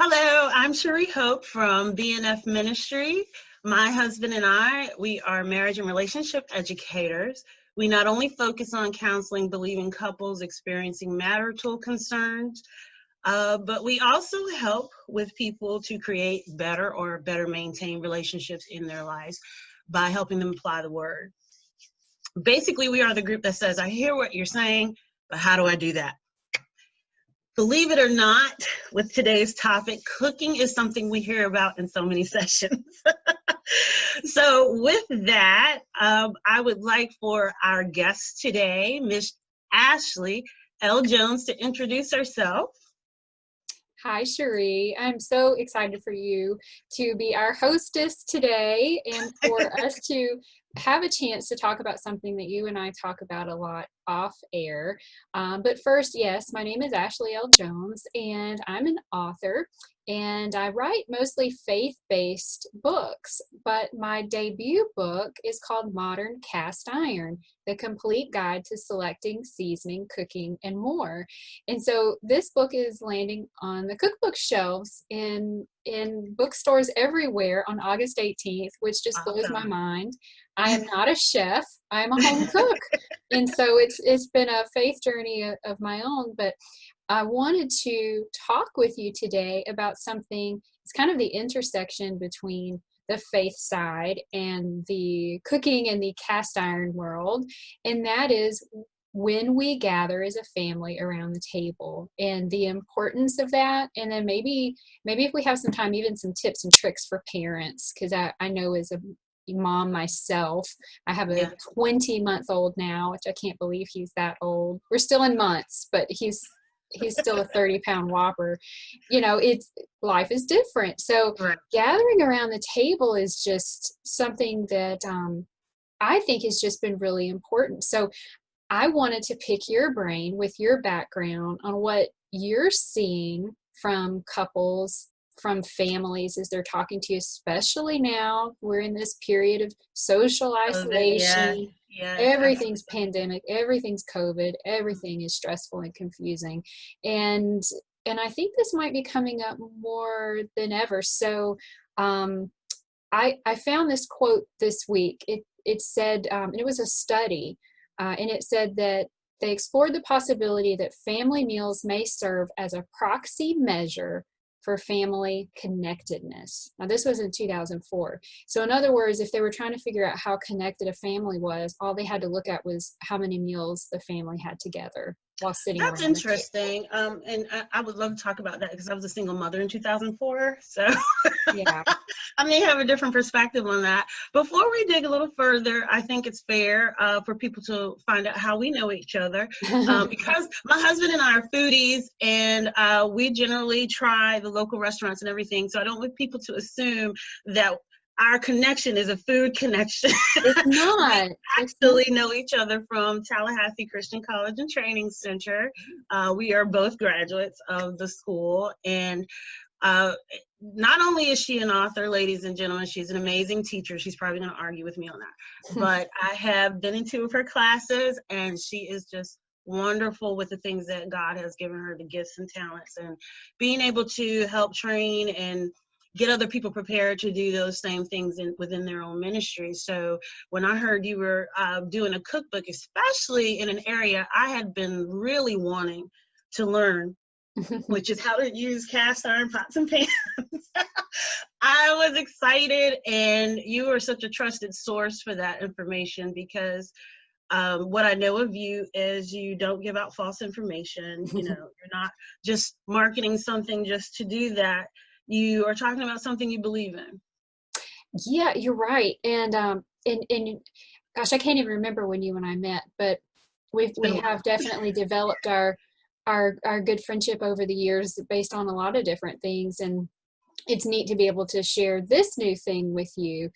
Hello, I'm Sheree Hope from BNF Ministry. My husband and I, we are marriage and relationship educators. We not only focus on counseling believing couples experiencing marital concerns, but we also help with people to create better or better maintain relationships in their lives by helping them apply the word. Basically, we are the group that says, I hear what you're saying, but how do I do that? Believe it or not, with today's topic, cooking is something we hear about in so many sessions. So with that, I would like for our guest today, Miss Ashley L. Jones, to introduce herself. Hi, Sheree. I'm so excited for you to be our hostess today and for us to have a chance to talk about something that you and I talk about a lot off air. But first, yes, my name is Ashley L. Jones, and I'm an author, and I write mostly faith-based books, but my debut book is called Modern Cast Iron, The Complete Guide to Selecting, Seasoning, Cooking, and More. And so this book is landing on the cookbook shelves in bookstores everywhere on August 18th, which just blows my mind. I am not a chef. I am a home cook. And so it's been a faith journey of my own, but I wanted to talk with you today about something. It's kind of the intersection between the faith side and the cooking and the cast iron world, and that is when we gather as a family around the table and the importance of that. And then maybe if we have some time, even some tips and tricks for parents, because I know as a mom myself, I have a 20-month-old now, which I can't believe he's that old. We're still in months, but he's still a 30-pound whopper. You know, life is different. So gathering around the table is just something that I think has just been really important. So I wanted to pick your brain with your background on what you're seeing from couples, from families as they're talking to you, especially now we're in this period of social isolation. Everything's pandemic, everything's COVID, everything is stressful and confusing. And I think this might be coming up more than ever. So I found this quote this week. It said, it was a study, and it said that they explored the possibility that family meals may serve as a proxy measure for family connectedness. Now, this was in 2004. So in other words, if they were trying to figure out how connected a family was, all they had to look at was how many meals the family had together while sitting around. That's interesting. And I would love to talk about that because I was a single mother in 2004. So yeah. I may have a different perspective on that. Before we dig a little further, I think it's fair for people to find out how we know each other. Because my husband and I are foodies, and we generally try the local restaurants and everything. So I don't want people to assume that our connection is a food connection. It's not. We actually know each other from Tallahassee Christian College and Training Center. We are both graduates of the school, and not only is she an author, ladies and gentlemen, she's an amazing teacher. She's probably going to argue with me on that. But I have been in 2 of her classes, and she is just wonderful with the things that God has given her, the gifts and talents, and being able to help train and get other people prepared to do those same things within their own ministry. So when I heard you were doing a cookbook, especially in an area I had been really wanting to learn, which is how to use cast iron pots and pans, I was excited, and you are such a trusted source for that information because what I know of you is you don't give out false information. You know, you're not just marketing something just to do that. You are talking about something you believe in. Yeah, you're right. And gosh, I can't even remember when you and I met, but we have definitely developed our good friendship over the years based on a lot of different things. And it's neat to be able to share this new thing with you,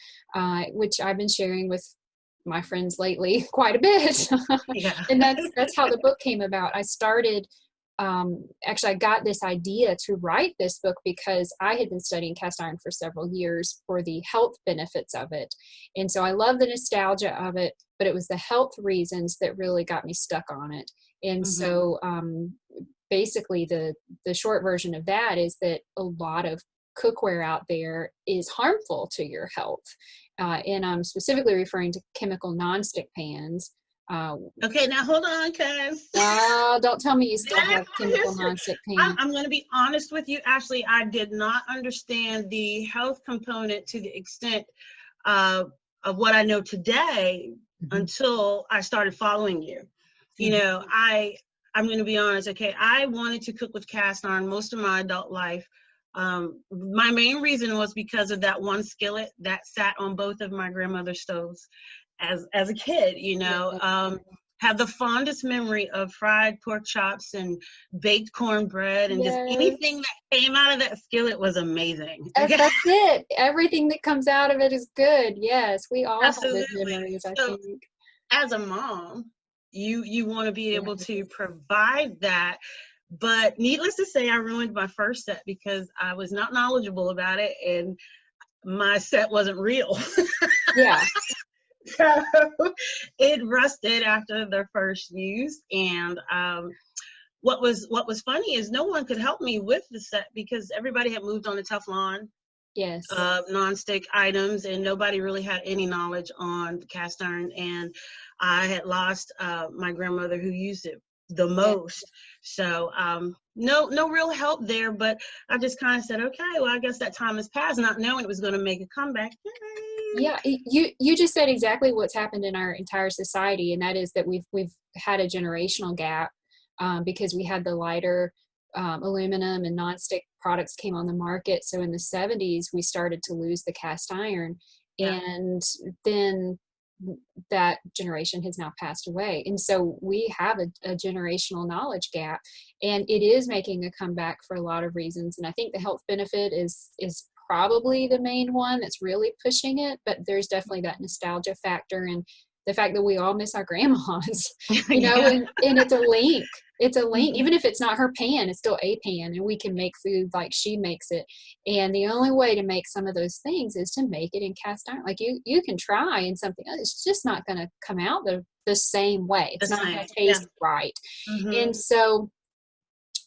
which I've been sharing with my friends lately quite a bit. And that's how the book came about. I started actually, I got this idea to write this book because I had been studying cast iron for several years for the health benefits of it. And so I love the nostalgia of it, but it was the health reasons that really got me stuck on it. And so basically the short version of that is that a lot of cookware out there is harmful to your health. And I'm specifically referring to chemical nonstick pans. Okay, now hold on, cuz. Don't tell me you still have chemical History. nonstick pans. I'm going to be honest with you, Ashley. I did not understand the health component to the extent of what I know today until I started following you. You know, I'm going to be honest. Okay, I wanted to cook with cast iron most of my adult life. My main reason was because of that one skillet that sat on both of my grandmother's stoves as a kid, you know. Have the fondest memory of fried pork chops and baked cornbread, and just anything that came out of that skillet was amazing. Okay? That's it. Everything that comes out of it is good. Yes, we all have those Absolutely. memories, I So think. as a mom, you want to be able to provide that. But needless to say, I ruined my first set because I was not knowledgeable about it, and my set wasn't real. Yeah. So it rusted after the first use. And what was funny is no one could help me with the set because everybody had moved on to Teflon, Yes. nonstick items, and nobody really had any knowledge on the cast iron. And I had lost my grandmother who used it the most. So no real help there, but I just kind of said, okay, well, I guess that time has passed, not knowing it was going to make a comeback. Yay. Yeah, you just said exactly what's happened in our entire society, and that is that we've had a generational gap because we had the lighter aluminum and nonstick products came on the market. So in the 70s, we started to lose the cast iron, and then that generation has now passed away. And so we have a generational knowledge gap, and it is making a comeback for a lot of reasons. And I think the health benefit is probably the main one that's really pushing it, but there's definitely that nostalgia factor and the fact that we all miss our grandmas, you know, and it's a link. It's a link. Even if it's not her pan, it's still a pan, and we can make food like she makes it. And the only way to make some of those things is to make it in cast iron. Like you can try in something else. It's just not going to come out the same way. It's not going to taste right. And so,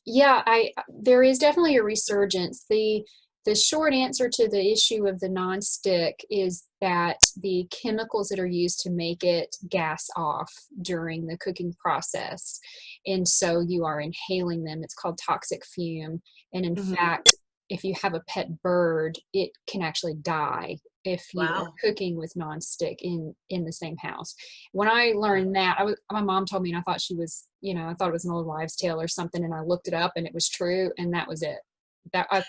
yeah, there is definitely a resurgence. The short answer to the issue of the nonstick is that the chemicals that are used to make it gas off during the cooking process. And so you are inhaling them. It's called toxic fume. And in fact, if you have a pet bird, it can actually die if you are cooking with nonstick in the same house. When I learned that, my mom told me, and I thought she was, I thought it was an old wives' tale or something, and I looked it up and it was true, and that was it.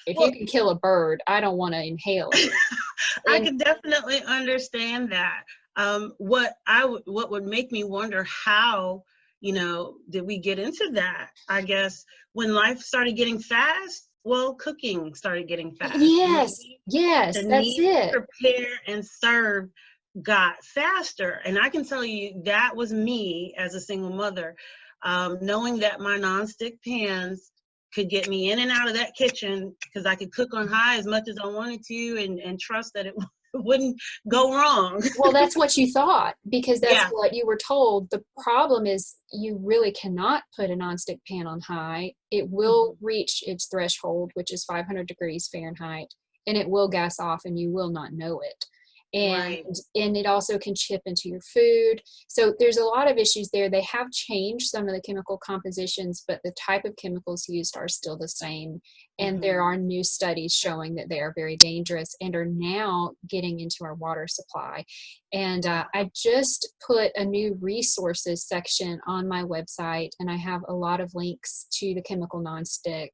If you can kill a bird, I don't want to inhale it. I can definitely understand that. What would make me wonder how, did we get into that? I guess when life started getting fast, well, cooking started getting fast. Yes, the that's need it. to prepare and serve got faster. And I can tell you that was me as a single mother, knowing that my nonstick pans could get me in and out of that kitchen because I could cook on high as much as I wanted to and trust that it wouldn't go wrong. Well, that's what you thought because that's what you were told. The problem is you really cannot put a nonstick pan on high. It will reach its threshold, which is 500 degrees Fahrenheit, and it will gas off and you will not know it. And it also can chip into your food. So there's a lot of issues there. They have changed some of the chemical compositions, but the type of chemicals used are still the same. And there are new studies showing that they are very dangerous and are now getting into our water supply. And I just put a new resources section on my website, and I have a lot of links to the chemical nonstick,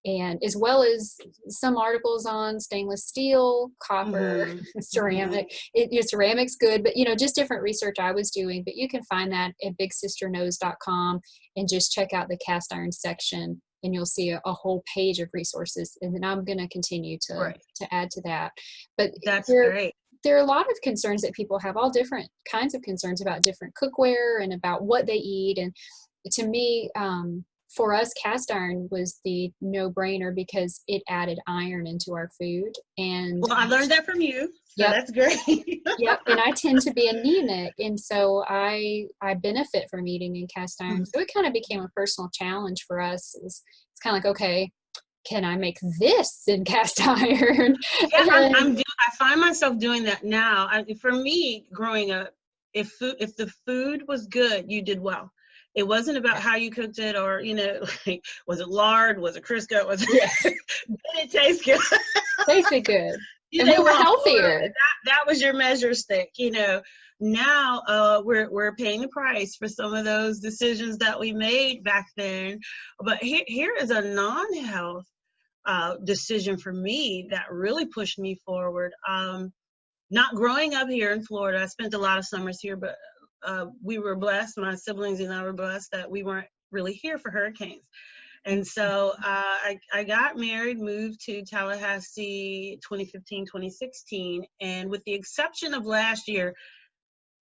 and as well as some articles on stainless steel, copper, ceramic. Ceramic's good, but just different research I was doing. But you can find that at bigsisterknows.com and just check out the cast iron section, and you'll see a whole page of resources. And then I'm going to continue to add to that. But that's great. There are a lot of concerns that people have, all different kinds of concerns about different cookware and about what they eat. And to me, for us, cast iron was the no-brainer because it added iron into our food. And well, I learned that from you. So Yep. that's great. Yep. And I tend to be anemic. And so I benefit from eating in cast iron. So it kind of became a personal challenge for us. It's kind of like, okay, can I make this in cast iron? Yeah, And, I find myself doing that now. For me, growing up, if the food was good, you did well. It wasn't about how you cooked it, or like, was it lard, was it Crisco, was it yes, did it taste good? tasted good. You And we did were well. healthier. That was your measure stick. Now we're paying the price for some of those decisions that we made back then. But here is a non-health decision for me that really pushed me forward. Not growing up here in Florida, I spent a lot of summers here, but we were blessed, my siblings and I were blessed that we weren't really here for hurricanes. And so I got married, moved to Tallahassee 2015, 2016. And with the exception of last year,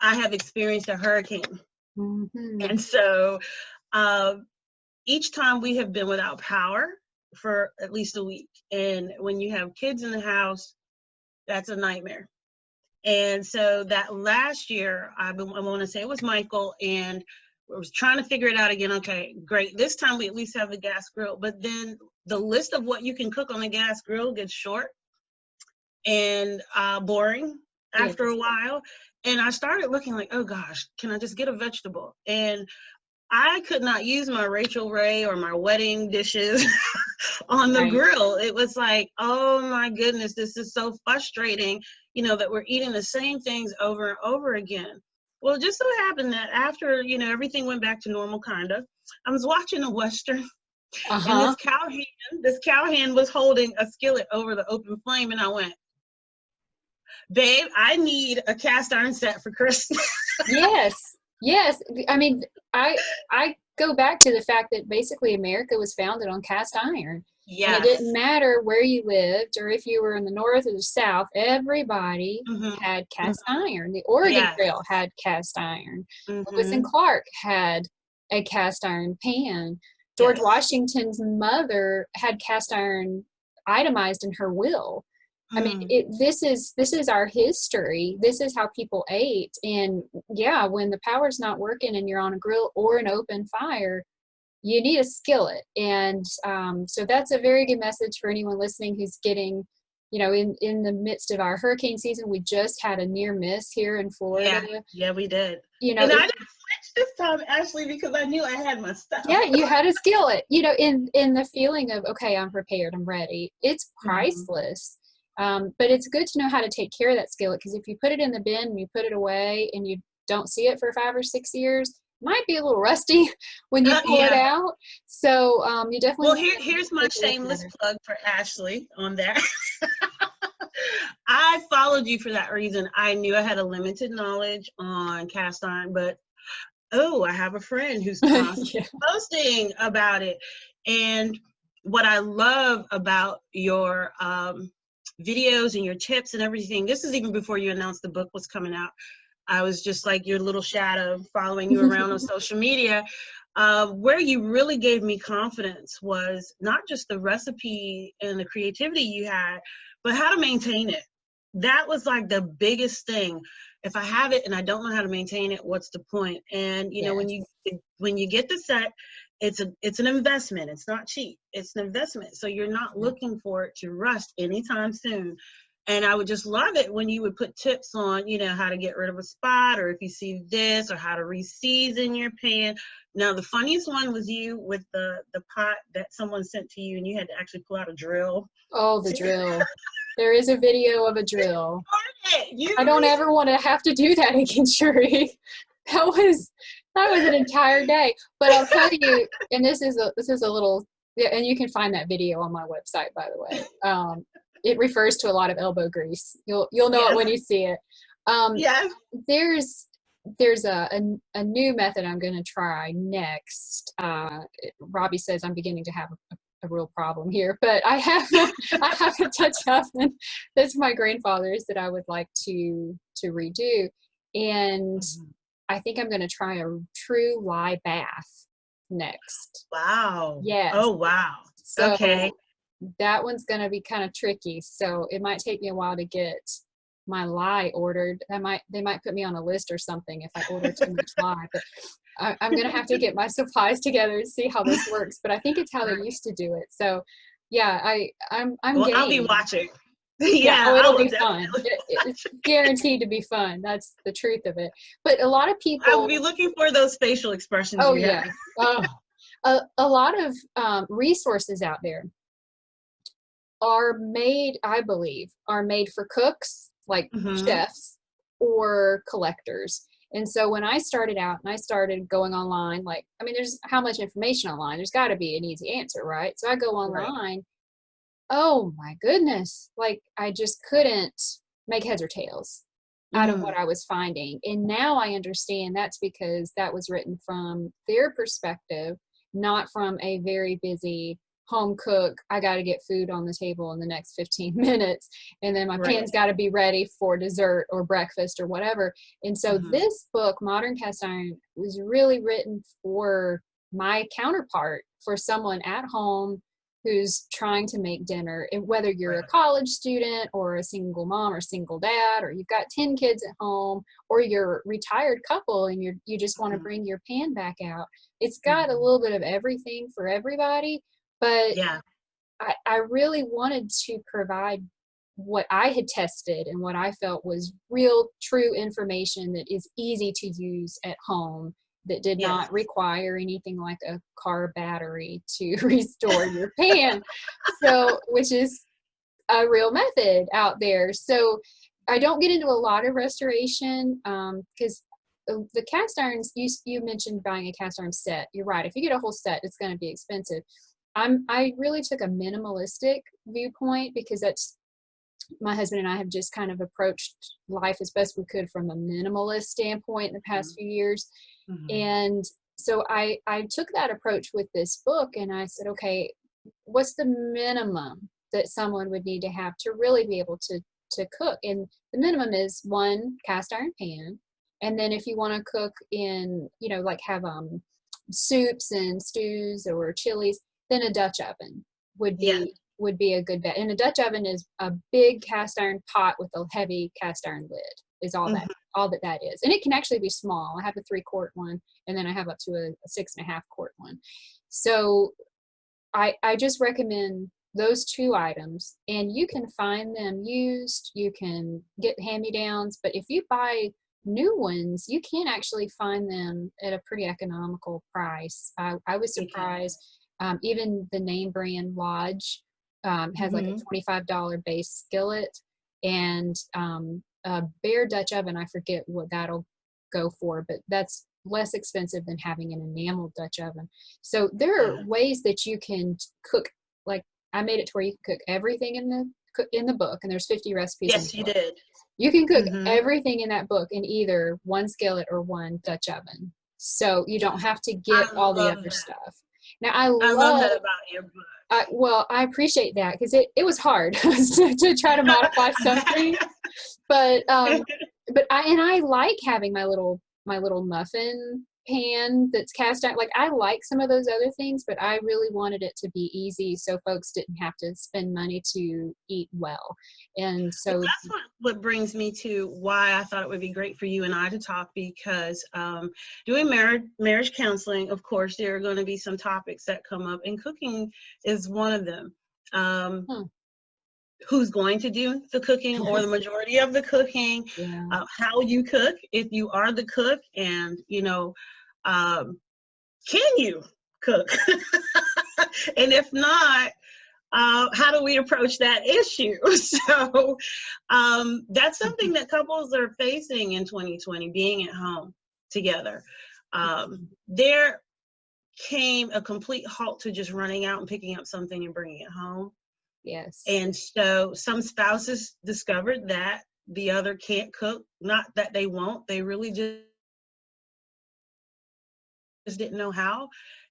I have experienced a hurricane. Mm-hmm. And so each time we have been without power for at least a week. And when you have kids in the house, that's a nightmare. And so that last year, I want to say it was Michael, and I was trying to figure it out again. Okay, great. This time we at least have the gas grill. But then the list of what you can cook on the gas grill gets short and boring after a while. And I started looking like, oh gosh, can I just get a vegetable? And I could not use my Rachel Ray or my wedding dishes on the grill. It was like, oh my goodness, this is so frustrating, that we're eating the same things over and over again. Well, it just so happened that after, everything went back to normal, kind of, I was watching a Western, and this cow hand was holding a skillet over the open flame, and I went, babe, I need a cast iron set for Christmas. Yes. I mean, I go back to the fact that basically America was founded on cast iron. Yes. And it didn't matter where you lived or if you were in the north or the south, everybody had cast iron. The Oregon Trail had cast iron. Lewis and Clark had a cast iron pan. George Washington's mother had cast iron itemized in her will. I mean, this is our history. This is how people ate. And yeah, when the power's not working and you're on a grill or an open fire, you need a skillet. And so that's a very good message for anyone listening who's getting, in the midst of our hurricane season. We just had a near miss here in Florida. Yeah, we did. And I didn't switch this time, Ashley, because I knew I had my stuff. Yeah, you had a skillet. In the feeling of, okay, I'm prepared, I'm ready. It's priceless. But it's good to know how to take care of that skillet, because if you put it in the bin and you put it away and you don't see it for 5 or 6 years, it might be a little rusty when you pull it out. So you definitely. Well, here's my shameless plug for Ashley on that. I followed you for that reason. I knew I had a limited knowledge on cast iron, but I have a friend who's constantly posting about it. And what I love about your videos and your tips and everything, this is even before you announced the book was coming out. I was just like your little shadow following you around on social media. Where you really gave me confidence was not just the recipe and the creativity you had, but how to maintain it. That was like the biggest thing. If I have it and I don't know how to maintain it, what's the point? And when you get the set, it's an investment. It's not cheap. It's an investment. So you're not looking for it to rust anytime soon. And I would just love it when you would put tips on, how to get rid of a spot, or if you see this, or how to re-season your pan. Now, the funniest one was you with the pot that someone sent to you, and you had to actually pull out a drill. Oh, the drill. There is a video of a drill. I don't ever want to have to do that again, Sheree. That was an entire day. But I'll tell you, and this is a little, and you can find that video on my website, by the way. It refers to a lot of elbow grease. You'll know it when you see it. There's a new method I'm going to try next. Robbie says I'm beginning to have a real problem here, but I have a Dutch oven that's my grandfather's that I would like to redo, and I think I'm going to try a true lye bath next. Wow. Yes. Oh wow. So okay. That one's going to be kind of tricky, so it might take me a while to get my lye ordered. They might put me on a list or something if I order too much lye, but I'm going to have to get my supplies together and see how this works. But I think it's how they used to do it. So yeah, I'm Well, I'll be game. watching. Yeah, Yeah, oh, I it'll will be fun. It's guaranteed to be fun. That's the truth of it. But a lot of I will people, be looking for those facial expressions oh you yeah, have. a lot of resources out there are made, I believe, are made for cooks, like Mm-hmm. chefs, or collectors. And so when I started out and I started going online, like, I mean, there's how much information online, there's got to be an easy answer, right? So I go Right. online. Oh my goodness. Like, I just couldn't make heads or tails out of Mm, what I was finding. And now I understand that's because that was written from their perspective, not from a very busy home cook. I got to get food on the table in the next 15 minutes. And then my right. pan's got to be ready for dessert or breakfast or whatever. And so Mm-hmm. this book, Modern Cast Iron, was really written for my counterpart, for someone at home who's trying to make dinner. And whether you're a Right. college student or a single mom or single dad, or you've got 10 kids at home, or you're a retired couple and you just want to Mm-hmm. bring your pan back out, it's got a Mm-hmm. little bit of everything for everybody. But Yeah. I really wanted to provide what I had tested and what I felt was real, true information that is easy to use at home, that did Yes. not require anything like a car battery to restore your pan. So, which is a real method out there. So, I don't get into a lot of restoration because the cast irons, you mentioned buying a cast iron set. You're right. If you get a whole set, it's going to be expensive. I really took a minimalistic viewpoint because that's, my husband and I have just kind of approached life as best we could from a minimalist standpoint in the past few years. Mm-hmm. And so I took that approach with this book, and I said, okay, what's the minimum that someone would need to have to really be able to cook? And the minimum is one cast iron pan. And then if you want to cook in, like have soups and stews or chilies, then a Dutch oven would Yeah. be a good bet. And a Dutch oven is a big cast iron pot with a heavy cast iron lid, is Mm-hmm. all that is. And it can actually be small. I have a 3-quart one, and then I have up to a 6.5-quart one. So I just recommend those 2 items, and you can find them used, you can get hand-me-downs, but if you buy new ones, you can actually find them at a pretty economical price. I was You can. surprised. Even the name brand Lodge has like a Mm-hmm. $25 base skillet, and a bare Dutch oven, I forget what that'll go for, but that's less expensive than having an enameled Dutch oven. So there are Yeah. ways that you can cook. Like, I made it to where you can cook everything in the book, and there's 50 recipes in the Yes, you book. did. You can cook Mm-hmm. everything in that book in either one skillet or one Dutch oven. So you don't have to get I all the love other that. stuff. Now I I love love, that about your book. well, I appreciate that because it was hard to try to modify something, but I like having my little muffin pan that's cast iron. Like, I like some of those other things, but I really wanted it to be easy so folks didn't have to spend money to eat well. And Well, so, that's what brings me to why I thought it would be great for you and I to talk, because doing marriage counseling, of course, there are going to be some topics that come up, and cooking is one of them. Um, hmm, who's going to do the cooking or the majority of the cooking, yeah, how you cook, if you are the cook, and um, can you cook? And if not, how do we approach that issue? So that's something that couples are facing in 2020, being at home together. There came a complete halt to just running out and picking up something and bringing it home. yes. And so some spouses discovered that the other can't cook, not that they won't, they really just didn't know how,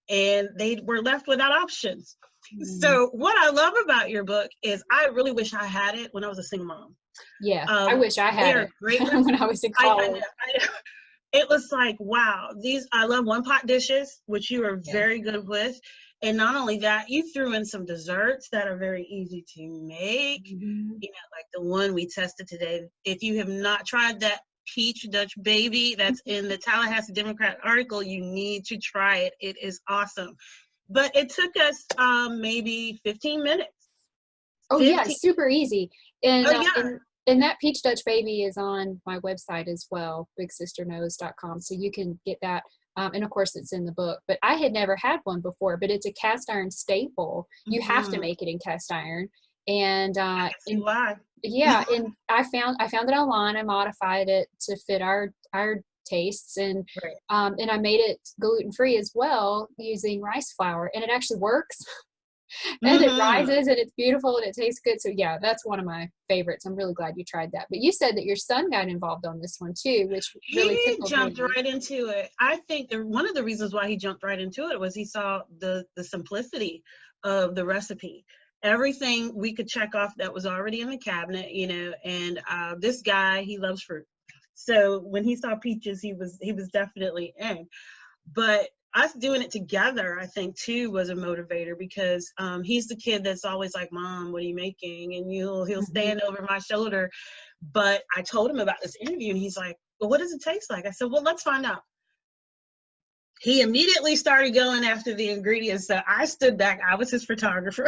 and they were left without options. Mm, So what I love about your book is I really wish I had it when I was a single mom. yeah, I wish I had They are it great when I was in college. I know. it was like, wow, I love one pot dishes, which you are Yeah. very good with. And not only that, you threw in some desserts that are very easy to make. Mhm. You know, like the one we tested today. If you have not tried that peach Dutch baby that's in the Tallahassee Democrat article, you need to try it. It is awesome. But it took us maybe 15 minutes. Oh yeah, 15. it's super easy. And Oh, yeah. and that Peach Dutch Baby is on my website as well, bigsisterknows.com. So you can get that. And of course it's in the book, but I had never had one before, but it's a cast iron staple. You have to Mhm. make it in cast iron. And I can see why. yeah, and I found it online. I modified it to fit our tastes, Right. and I made it gluten free as well using rice flour, and it actually works. And it Mhm. rises and it's beautiful and it tastes good. So yeah, that's one of my favorites. I'm really glad you tried that. But you said that your son got involved on this one too, which really He tickled jumped me. right into it. I think one of the reasons why he jumped right into it was he saw the simplicity of the recipe. Everything we could check off that was already in the cabinet, you know, and this guy, he loves fruit. So when he saw peaches, he was definitely in. But us doing it together, I think too, was a motivator because he's the kid that's always like, "Mom, what are you making?" And he'll Mhm. stand over my shoulder. But I told him about this interview, and he's like, "Well, what does it taste like?" I said, "Well, let's find out." He immediately started going after the ingredients. So I stood back. I was his photographer.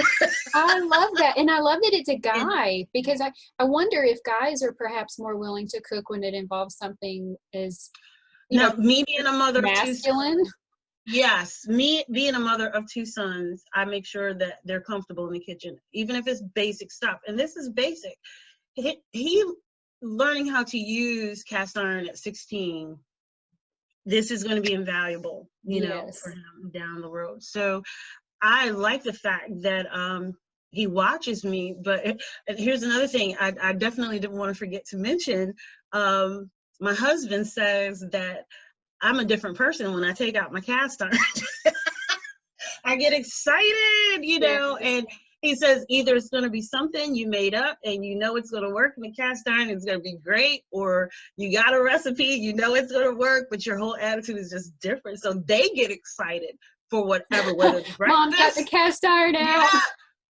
I love that. And I love that it's a And guy because I wonder if guys are perhaps more willing to cook when it involves something as, you know, now, me being a mother of two masculine. sons, yes, me being a mother of two sons, I make sure that they're comfortable in the kitchen, even if it's basic stuff. And this is basic. He learning how to use cast iron at 16, this is going to be invaluable, you know, for Yes. him down the road. So I like the fact that he watches me. But here's another thing I definitely didn't want to forget to mention. Um, my husband says that I'm a different person when I take out my cast iron. I get excited, you know, Yes. and he says either it's going to be something you made up and you know it's going to work in the cast iron, it's going to be great, or you got a recipe, you know it's going to work, but your whole attitude is just different. So they get excited for whatever, whether it's Mom's got the breakfast. cast iron Yeah. out.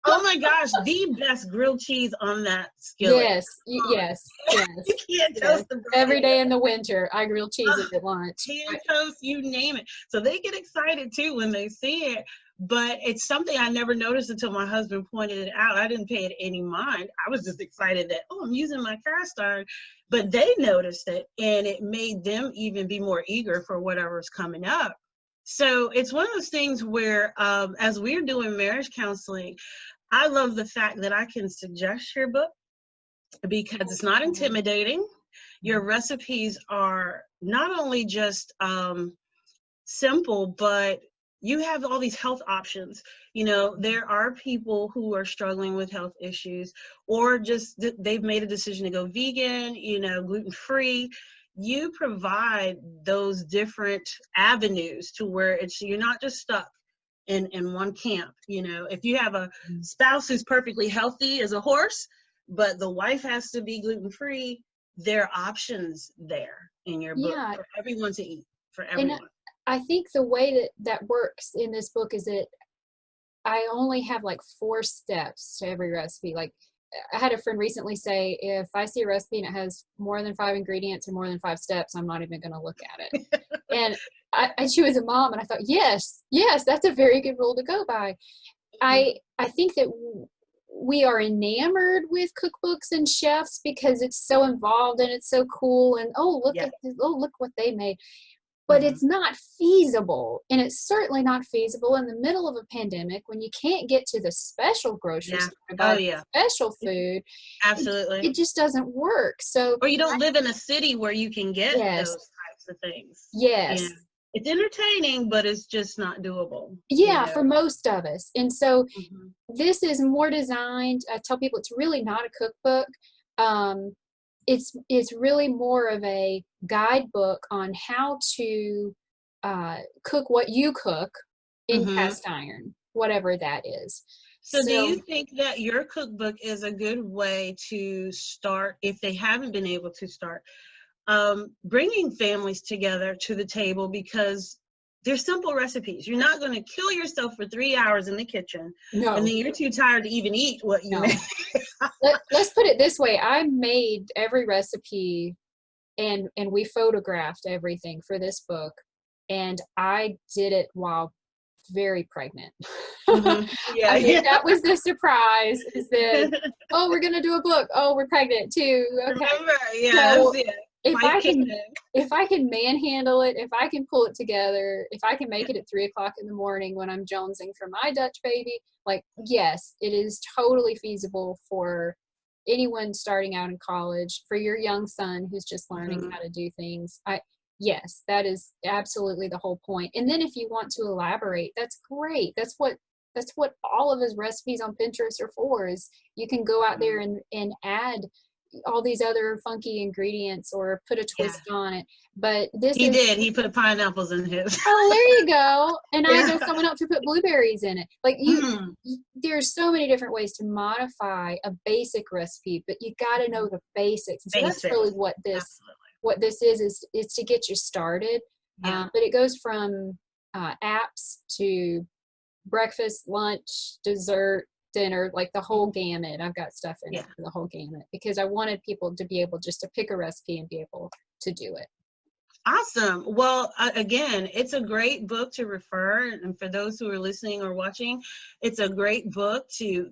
Oh my gosh, the best grilled cheese on that skillet. Yes, Come yes, on. You yes, can't yes. toast the bread. Every day in the winter, I grill cheese Ugh, at lunch. hand toast, you name it. So they get excited too when they see it. But it's something I never noticed until my husband pointed it out. I didn't pay it any mind. I was just excited that, oh, I'm using my cast iron. But they noticed it and it made them even be more eager for whatever's coming up. So it's one of those things where, as we're doing marriage counseling, I love the fact that I can suggest your book because it's not Awesome. intimidating. Your recipes are not only just simple, but you have all these health options. You know, there are people who are struggling with health issues or just they've made a decision to go vegan, you know, gluten free. You provide those different avenues to where it's you're not just stuck in one camp. You know, if you have a spouse who's perfectly healthy as a horse, but the wife has to be gluten free, there are options there in your book Yeah, for everyone to eat, for and everyone. I think the way that that works in this book is that I only have like 4 steps to every recipe. Like I had a friend recently say, if I see a recipe and it has more than 5 ingredients or more than 5 steps, I'm not even going to look at it. And she was a mom, and I thought, yes, yes, that's a very good rule to go by. I think that we are enamored with cookbooks and chefs because it's so involved and it's so cool. And oh, look Yeah. at this, oh, look what they made. But Mhm. it's not feasible, and it's certainly not feasible in the middle of a pandemic when you can't get to the special grocery Yeah. store to Oh, buy the yeah. special food. Absolutely. It just doesn't work. So Or you don't live in a city where you can get yes, those types of things. You know, yes, it's entertaining, but it's just not doable, you yeah, know. for most of us. And so Mhm. this is more designed. I tell people it's really not a cookbook. Um, it's really more of a guidebook on how to cook what you cook in Mhm. cast iron, whatever that is. So do you So think that your cookbook is a good way to start if they haven't been able to start? bringing families together to the table, because they're simple recipes. You're not going to kill yourself for 3 hours in the kitchen, and No, then you're too tired to even eat what you no. made. Let's put it this way. I made every recipe and we photographed everything for this book, and I did it while very pregnant. Yeah, I mean, yeah. that was the surprise, is that, oh, we're gonna do a book. Oh, we're pregnant too. Okay. Remember, yes, So yeah. if Life I kicked can in. if I can manhandle it, if I can pull it together, if I can make it at 3 o'clock in the morning when I'm jonesing for my Dutch baby, like, yes, it is totally feasible for anyone starting out in college, for your young son who's just learning Mhm. how to do things. Yes, that is absolutely the whole point. And then if you want to elaborate, that's great. That's what all of his recipes on Pinterest are for, is you can go out there and add all these other funky ingredients or put a Yeah, twist on it. But this he is, did. He put pineapples in his. oh, there you go. And I Yeah. know someone else who put blueberries in it. Like, Mhm. there's so many different ways to modify a basic recipe, but you got to know the basics. And so that's really Basics. Absolutely. what this is to get you started. Yeah. But it goes from apps to breakfast, lunch, dessert, dinner, like the whole gamut. I've got stuff in it Yeah. for the whole gamut, because I wanted people to be able just to pick a recipe and be able to do it. Awesome. Well, again, it's a great book to refer, and for those who are listening or watching, it's a great book to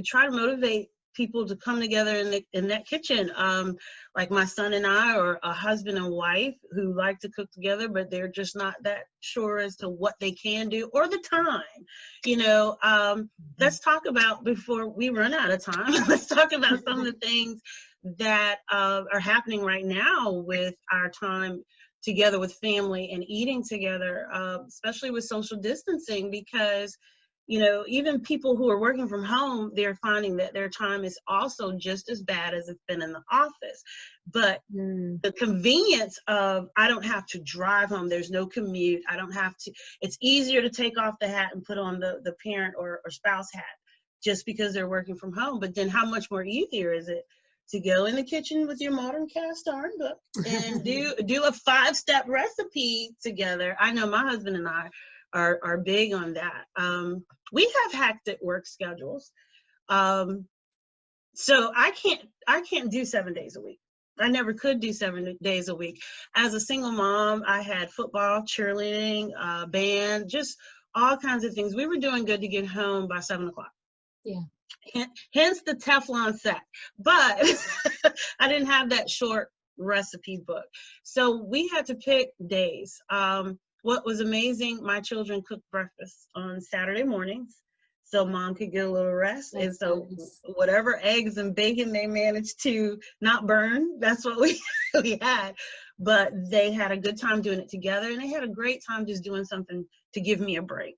try to motivate people to come together in that kitchen. Like my son and I are a husband and wife who like to cook together, but they're just not that sure as to what they can do or the time. You know, let's talk about, before we run out of time, let's talk about some of the things that are happening right now with our time together with family and eating together, especially with social distancing, because, you know, even people who are working from home, they're finding that their time is also just as bad as it's been in the office. But the convenience of, I don't have to drive home, there's no commute, I don't have to, it's easier to take off the hat and put on the parent or spouse hat just because they're working from home. But then how much more easier is it to go in the kitchen with your modern cast iron book and do a 5-step recipe together? I know my husband and I are big on that. We have hectic work schedules, so I can't do 7 days a week. I never could do 7 days a week. As a single mom, I had football, cheerleading, band, just all kinds of things. We were doing good to get home by 7 o'clock. Yeah. Hence the Teflon set. But I didn't have that short recipe book. So we had to pick days. What was amazing, my children cooked breakfast on Saturday mornings so mom could get a little rest. That's And so nice. whatever eggs and bacon they managed to not burn, that's what we had. But they had a good time doing it together, and they had a great time just doing something to give me a break.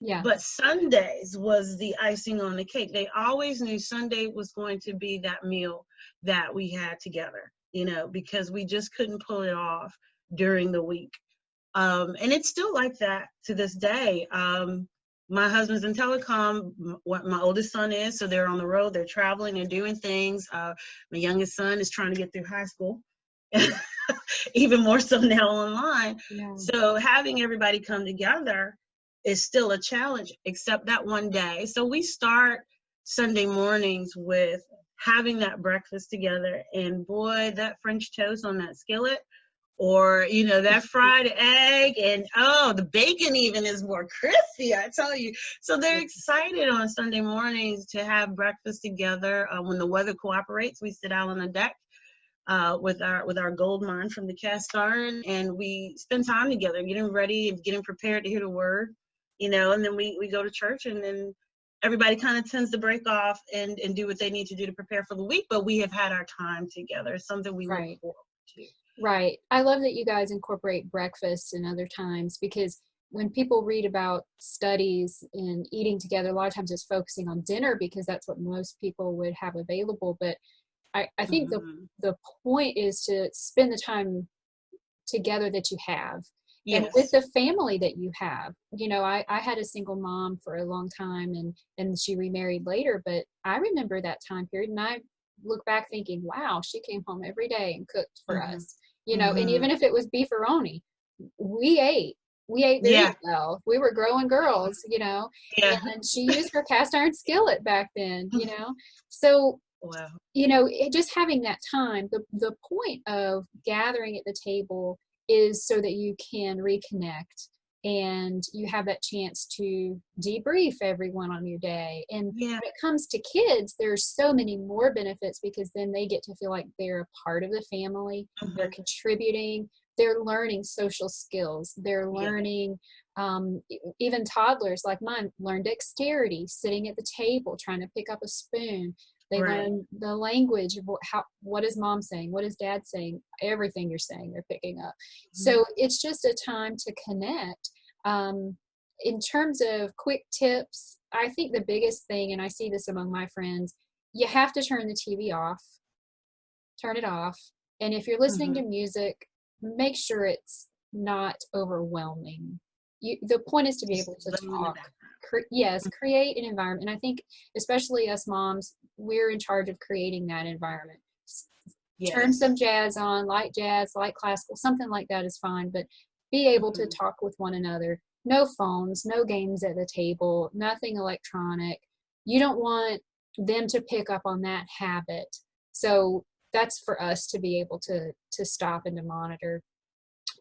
Yeah. But Sundays was the icing on the cake. They always knew Sunday was going to be that meal that we had together, you know, because we just couldn't pull it off during the week. And it's still like that to this day. My husband's in telecom, what my oldest son is, so they're on the road, they're traveling, they're doing things. My youngest son is trying to get through high school, even more so now online. Yeah. So having everybody come together is still a challenge, except that one day. So we start Sunday mornings with having that breakfast together, and boy, that French toast on that skillet, or, you know, that fried egg, and oh, the bacon even is more crispy, I tell you. So they're excited on Sunday mornings to have breakfast together. When the weather cooperates, we sit out on the deck with our gold mine from the cast iron, and we spend time together, getting ready and getting prepared to hear the word, you know, and then we go to church, and then everybody kind of tends to break off and do what they need to do to prepare for the week. But we have had our time together. It's something we look Right. forward to. Right. I love that you guys incorporate breakfast and other times, because when people read about studies in eating together, a lot of times it's focusing on dinner because that's what most people would have available. But I think the point is to spend the time together that you have, and with Yes. the family that you have. You know, I had a single mom for a long time, and she remarried later, but I remember that time period, and I look back thinking, wow, she came home every day and cooked for us. you know, and even if it was beefaroni, we ate. We ate very Yeah. well. We were growing girls, you know, Yeah. and she used her cast iron skillet back then, you know. So, Wow. you know, just having that time, the point of gathering at the table is so that you can reconnect and you have that chance to debrief everyone on your day. And when Yeah. it comes to kids, there's so many more benefits because then they get to feel like they're a part of the family, they're contributing, they're learning social skills, they're Yeah. learning even toddlers like mine learn dexterity, sitting at the table, trying to pick up a spoon. They Right. learn the language of what is mom saying, what is dad saying, everything you're saying, they're picking up. So it's just a time to connect. In terms of quick tips, I think the biggest thing, and I see this among my friends, you have to turn the TV off, turn it off. And if you're listening to music, make sure it's not overwhelming. The point is to be Just able to living in the talk. background. Yes, create an environment. And I think, especially us moms, we're in charge of creating that environment. Turn Yes. some jazz on, light classical, something like that is fine, but be able to talk with one another. No phones, no games at the table, nothing electronic. You don't want them to pick up on that habit. So that's for us to be able to stop and to monitor.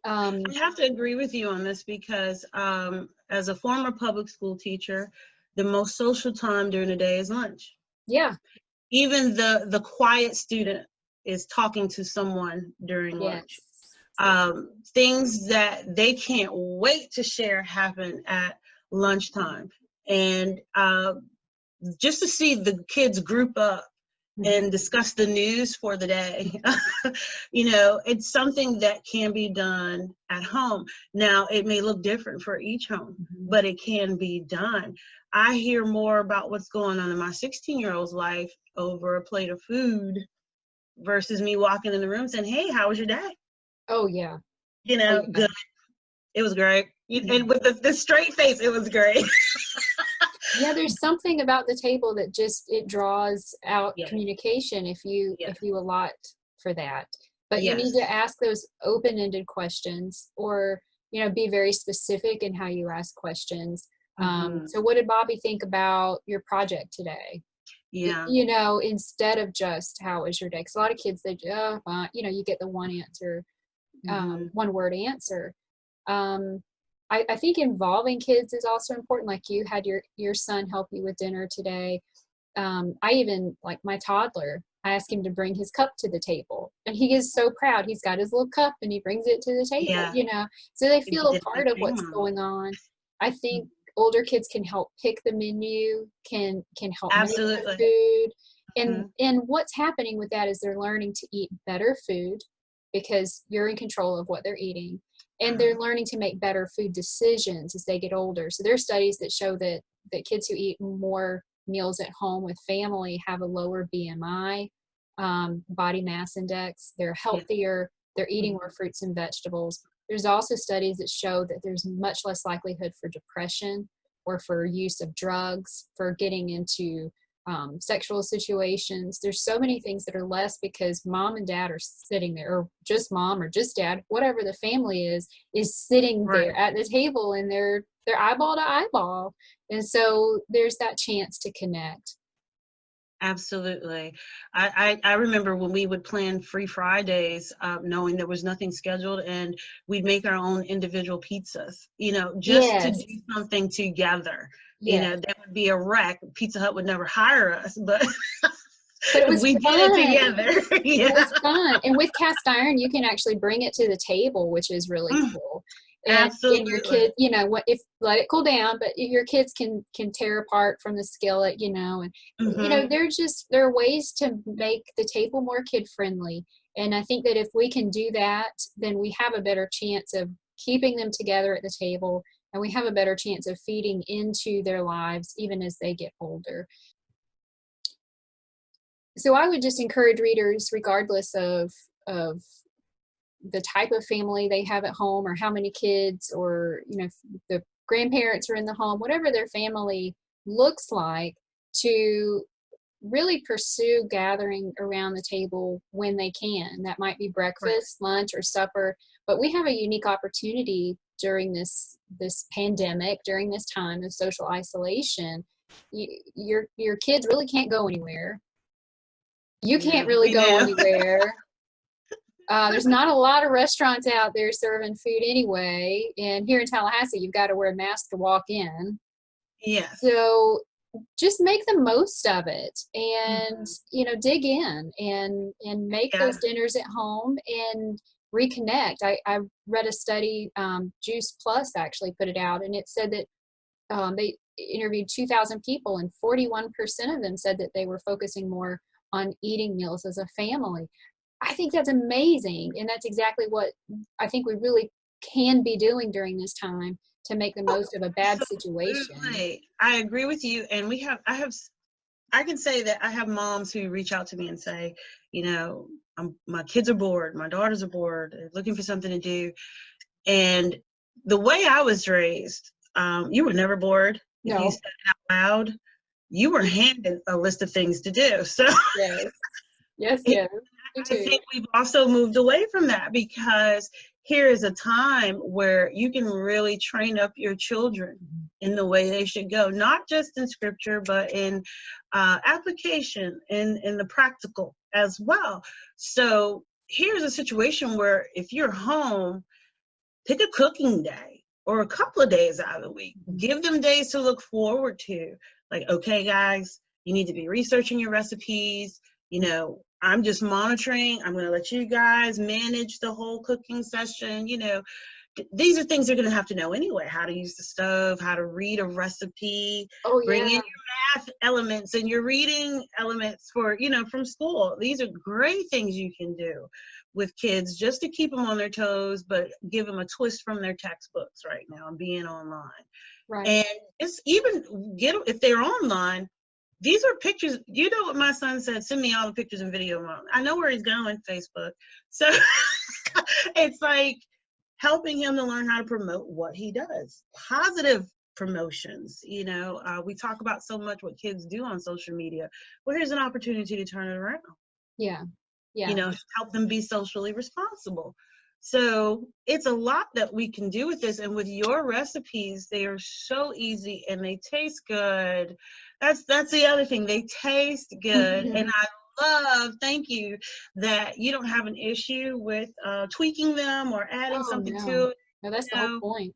I have to agree with you on this because as a former public school teacher, the most social time during the day is lunch. Yeah. Even the quiet student is talking to someone during lunch. Yes. Things that they can't wait to share happen at lunchtime. And just to see the kids group up and discuss the news for the day. You know, it's something that can be done at home. Now, it may look different for each home, but it can be done. I hear more about what's going on in my 16-year-old's life over a plate of food versus me walking in the room saying, hey, how was your day? Oh, yeah. You Oh, know, yeah. good. It was great. And with the straight face, it was great. Yeah, there's something about the table that just it draws out Yes. communication if you allot for that. But you need Yes. to ask those open-ended questions, or you know, be very specific in how you ask questions. So what did Bobby think about your project today? Yeah. You know, instead of just how was your day? Because a lot of kids, they you know, you get the one answer, one word answer. I think involving kids is also important. Like you had your son help you with dinner today. I even, like my toddler, I asked him to bring his cup to the table, and he is so proud. He's got his little cup and he brings it to the table, Yeah. you know, so they He feel a did the part same of thing, what's Mom. going on. I think older kids can help pick the menu, can help make the Absolutely. food. And what's happening with that is they're learning to eat better food because you're in control of what they're eating. And they're learning to make better food decisions as they get older. So there are studies that show that kids who eat more meals at home with family have a lower BMI, body mass index. They're healthier. They're eating more fruits and vegetables. There's also studies that show that there's much less likelihood for depression or for use of drugs, for getting into sexual situations. There's so many things that are less because mom and dad are sitting there, or just mom or just dad, whatever the family is sitting there at the table, and they're eyeball to eyeball. And so there's that chance to connect. Absolutely. I remember when we would plan Free Fridays, knowing there was nothing scheduled, and we'd make our own individual pizzas, you know, just to do something together. You know, that would be a wreck. Pizza Hut would never hire us, but it was we fun. did it together. It was fun. And with cast iron, you can actually bring it to the table, which is really cool. And your kid, you know, what if let it cool down, but your kids can tear apart from the skillet, you know, and you know, there are ways to make the table more kid friendly. And I think that if we can do that, then we have a better chance of keeping them together at the table, and we have a better chance of feeding into their lives even as they get older. So I would just encourage readers, regardless of the type of family they have at home, or how many kids, or you know, if the grandparents are in the home, whatever their family looks like, to really pursue gathering around the table when they can. That might be Right. breakfast, lunch, or supper, but we have a unique opportunity during this pandemic, during this time of social isolation. Your kids really can't go anywhere. You can't Yeah, really we go do. anywhere. There's not a lot of restaurants out there serving food anyway, and here in Tallahassee, you've got to wear a mask to walk in. Yes. So just make the most of it, and Mhm. dig in and make Yeah. those dinners at home and reconnect. I read a study, Juice Plus actually put it out, and it said that they interviewed 2,000 people, and 41% of them said that they were focusing more on eating meals as a family. I think that's amazing, and that's exactly what I think we really can be doing during this time to make the Oh, most of a bad situation. absolutely. I agree with you. And I can say that I have moms who reach out to me and say, my kids are bored, my daughters are bored, they're looking for something to do. And the way I was raised, you were never bored. If you No. said it out loud, you were handed a list of things to do. So Yes. Yes, it, yes. Me I too. think we've also moved away from that, because here is a time where you can really train up your children in the way they should go, not just in scripture, but in application, in the practical as well. So here's a situation where if you're home, pick a cooking day or a couple of days out of the week. Give them days to look forward to. Like, okay, guys, you need to be researching your recipes. I'm just monitoring. I'm going to let you guys manage the whole cooking session. These are things they're going to have to know anyway: how to use the stove, how to read a recipe, Oh, bring yeah. in your math elements and your reading elements from school. These are great things you can do with kids just to keep them on their toes, but give them a twist from their textbooks right now and being online. Right. And it's even if they're online, these are pictures. You know what my son said? Send me all the pictures and video. I know where he's going, Facebook. So it's like helping him to learn how to promote what he does. Positive promotions. We talk about so much what kids do on social media. Well, here's an opportunity to turn it around. Yeah. Yeah. Help them be socially responsible. So it's a lot that we can do with this. And with your recipes, they are so easy and they taste good. That's the other thing. They taste good. And thank you, that you don't have an issue with tweaking them or adding Oh, something no. to it. No, that's the whole No. point.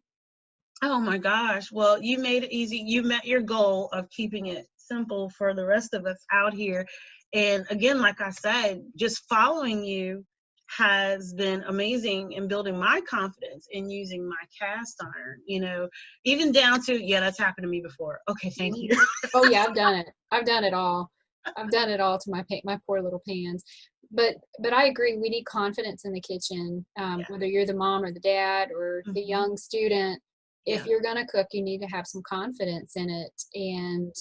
Oh my gosh. Well, you made it easy. You met your goal of keeping it simple for the rest of us out here. And again, like I said, just following you has been amazing in building my confidence in using my cast iron, even down to, yeah, that's happened to me before. Okay, thank you. Oh, yeah, I've done it. I've done it all. I've done it all to my poor little pans. But I agree, we need confidence in the kitchen, Yeah. whether you're the mom or the dad or the Mhm. young student. If Yeah. you're going to cook, you need to have some confidence in it. And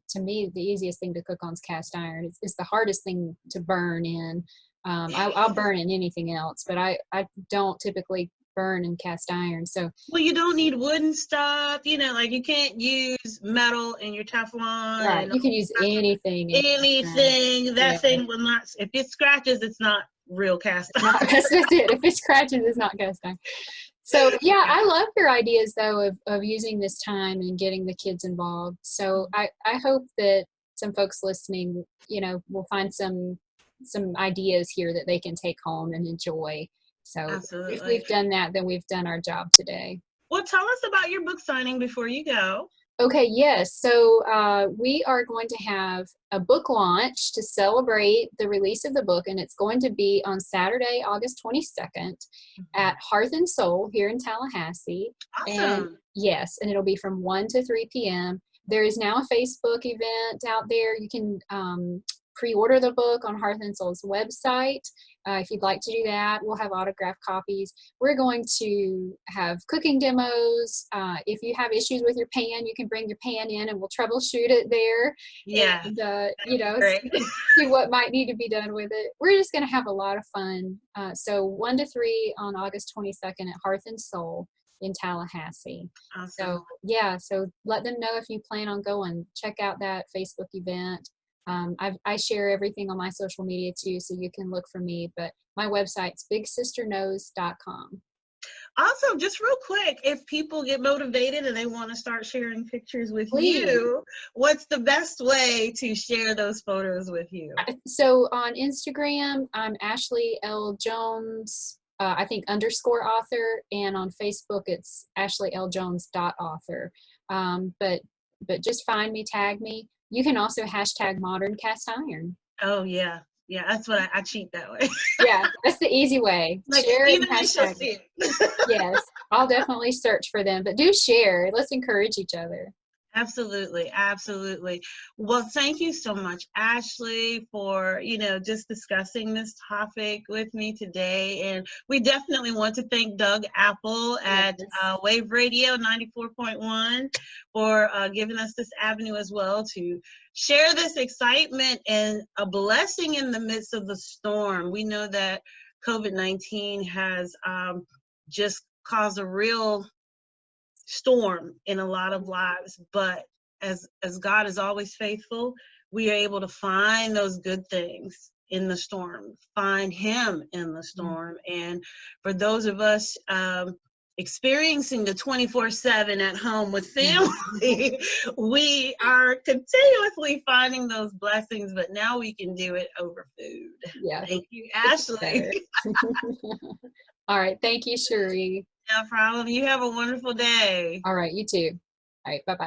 to me, the easiest thing to cook on is cast iron. It's the hardest thing to burn in. I'll burn in anything else, but I don't typically burn in cast iron. So Well, you don't need wooden stuff, like you can't use metal in your Teflon right, and you can use anything in cast iron. anything. Yeah. That thing will not, if it scratches, it's not real cast Not iron. that's it. If it scratches, it's not cast iron. So yeah, Yeah. I love your ideas though of using this time and getting the kids involved. So I hope that some folks listening, will find some ideas here that they can take home and enjoy. So if Absolutely. we've done that, then we've done our job today. Well, tell us about your book signing before you go. Okay, yes. So we are going to have a book launch to celebrate the release of the book, and it's going to be on Saturday, August 22nd at Hearth and Soul here in Tallahassee. And Awesome. yes, and it'll be from 1 to 3 p.m. There is now a Facebook event out there. You can pre-order the book on Hearth and Soul's website. If you'd like to do that, we'll have autographed copies. We're going to have cooking demos. If you have issues with your pan, you can bring your pan in and we'll troubleshoot it there. Yeah. And, Great. see what might need to be done with it. We're just going to have a lot of fun. So 1 to 3 on August 22nd at Hearth and Soul in Tallahassee. Awesome. So yeah, so let them know if you plan on going. Check out that Facebook event. I share everything on my social media too, so you can look for me. But my website's bigsisterknows.com. Also, just real quick, if people get motivated and they want to start sharing pictures with Please. you, what's the best way to share those photos with you? So on Instagram, I'm Ashley L. Jones, I think _author, and on Facebook it's ashleyLjones.author. But just find me, tag me. You can also hashtag modern cast iron. Oh yeah, yeah. That's what I cheat that way. Yeah, that's the easy way. Like Share it even and they shall hashtag see it. it. Yes, I'll definitely search for them. But do share. Let's encourage each other. Absolutely, absolutely. Well, thank you so much, Ashley, for, just discussing this topic with me today. And we definitely want to thank Doug Apple at Yes. Wave Radio 94.1 for giving us this avenue as well to share this excitement and a blessing in the midst of the storm. We know that COVID-19 has just caused a real storm in a lot of lives, but as God is always faithful, we are able to find those good things in the storm, find him in the storm. And for those of us experiencing the 24/7 at home with family, we are continuously finding those blessings, but now we can do it over food. Yeah. Thank you, Ashley. All right. Thank you, Sheree. No problem. You have a wonderful day. All right. You too. All right. Bye-bye.